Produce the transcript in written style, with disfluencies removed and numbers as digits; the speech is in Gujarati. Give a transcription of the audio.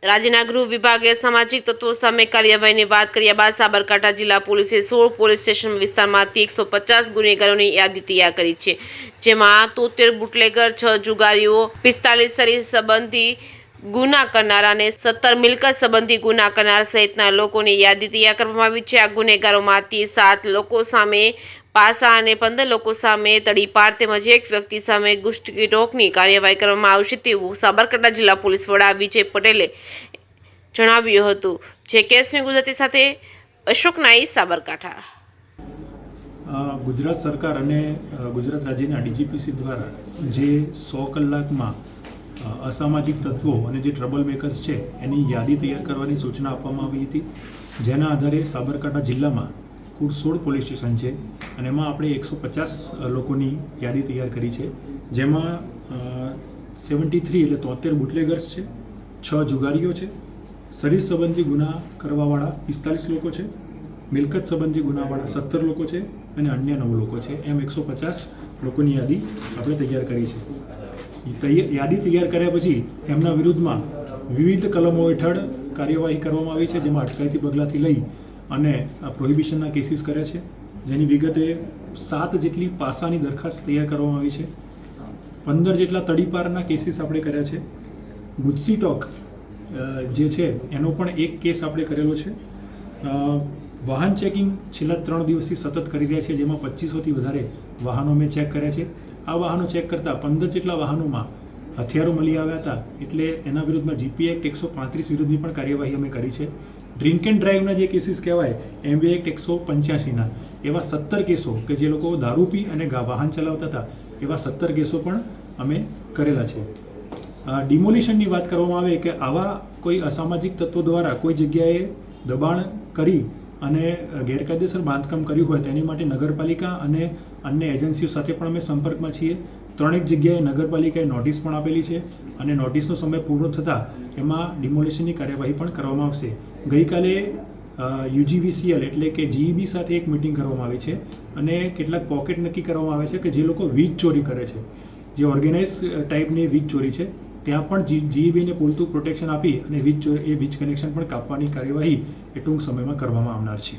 રાજ્યના ગૃહ વિભાગે સામાજિક તત્વો સામે કાર્યવાહીની વાત કર્યા બાદ સાબરકાંઠા જિલ્લા પોલીસે 16 પોલીસ સ્ટેશન વિસ્તારમાંથી 150 ગુનેગારોની યાદી તૈયાર કરી છે, જેમાં 73 બુટલેગર, 6 જુગારીઓ, 45 શરીર સંબંધી ગુના કરનાર અને 17 મિલકત સંબંધી ગુના કરનાર સહિતના લોકોની યાદી તૈયાર કરવામાં આવી છે। આ ગુનેગારોમાંથી 7 લોકો સામે પાસા અને 15 લોકો સામે તડીપાર તેમજ એક વ્યક્તિ સામે ગુસ્ટોકની કાર્યવાહી કરવામાં આવશે તેવું સાબરકાંઠા જિલ્લા પોલીસ વડા વિજય પટેલે જણાવ્યું હતું। જે કેસની ગુજરાતી સાથે અશોક નાઈ, સાબરકાંઠા। ગુજરાત સરકાર અને ગુજરાત રાજ્યના ડીજીપીસી દ્વારા જે 100 કલાકમાં અસામાજિક તત્વો અને જે ટ્રબલ મેકર્સ છે એની યાદી તૈયાર કરવાની સૂચના આપવામાં આવી હતી, જેના આધારે સાબરકાંઠા જિલ્લામાં કુલ 16 પોલીસ સ્ટેશન છે અને એમાં આપણે 150 લોકોની યાદી તૈયાર કરી છે, જેમાં 73 એટલે 73 બુટલેગર્સ છે, 6 જુગારીઓ છે, શરીર સંબંધી ગુના કરવાવાળા 45 લોકો છે, મિલકત સંબંધી ગુનાવાળા 17 લોકો છે અને અન્ય 9 લોકો છે। એમ 150 લોકોની યાદી આપણે તૈયાર કરી છે। યાદી તૈયાર કર્યા પછી એમના વિરુદ્ધમાં વિવિધ કલમો હેઠળ કાર્યવાહી કરવામાં આવી છે, જેમાં અટકાયતી પગલાંથી લઈ અને પ્રોહિબિશનના કેસીસ કર્યા છે, જેની વિગતે 7 જેટલી પાસાની દરખાસ્ત તૈયાર કરવામાં આવી છે, 15 જેટલા તડીપારના કેસીસ આપણે કર્યા છે, ગુજસી ટોક જે છે એનો પણ એક કેસ આપણે કરેલો છે। વાહન ચેકિંગ છેલ્લા 3 દિવસથી સતત કરી રહ્યા છે, જેમાં 2500થી વધારે વાહનો મેં ચેક કર્યા છે। આ વાહનો ચેક કરતાં 15 જેટલા વાહનોમાં હથિયારો મળી આવ્યા હતા, એટલે એના વિરુદ્ધમાં જીપી એક્ટ 135 વિરુદ્ધની પણ કાર્યવાહી અમે કરી છે। ડ્રિંક એન્ડ ડ્રાઈવના જે કેસીસ કહેવાય એમવી એક્ટ 185ના એવા 17 કેસો કે જે લોકો દારૂ પી અને વાહન ચલાવતા હતા એવા 17 કેસો પણ અમે કરેલા છે। ડિમોલિશનની વાત કરવામાં આવે કે આવા કોઈ અસામાજિક તત્વો દ્વારા કોઈ જગ્યાએ દબાણ કરી અને ગેરકાયદેસર બાંધકામ કર્યું હોય તેની માટે નગરપાલિકા અને અન્ય એજન્સીઓ સાથે પણ અમે સંપર્કમાં છીએ। 3 જગ્યાએ નગરપાલિકાએ નોટિસ પણ આપેલી છે અને નોટિસનો સમય પૂરો થતાં એમાં ડિમોલિશનની કાર્યવાહી પણ કરવામાં આવશે। ગઈકાલે યુજીવીસીએલ એટલે કે જીઈબી સાથે એક મિટિંગ કરવામાં આવી છે અને કેટલાક પોકેટ નક્કી કરવામાં આવે છે કે જે લોકો વીજ ચોરી કરે છે, જે ઓર્ગેનાઇઝ ટાઈપની વીજ ચોરી છે, ત્યાં પણ જીઈબીને પૂરતું પ્રોટેક્શન આપી અને વીજ કનેક્શન પણ કાપવાની કાર્યવાહી એ ટૂંક સમયમાં કરવામાં આવનાર છે।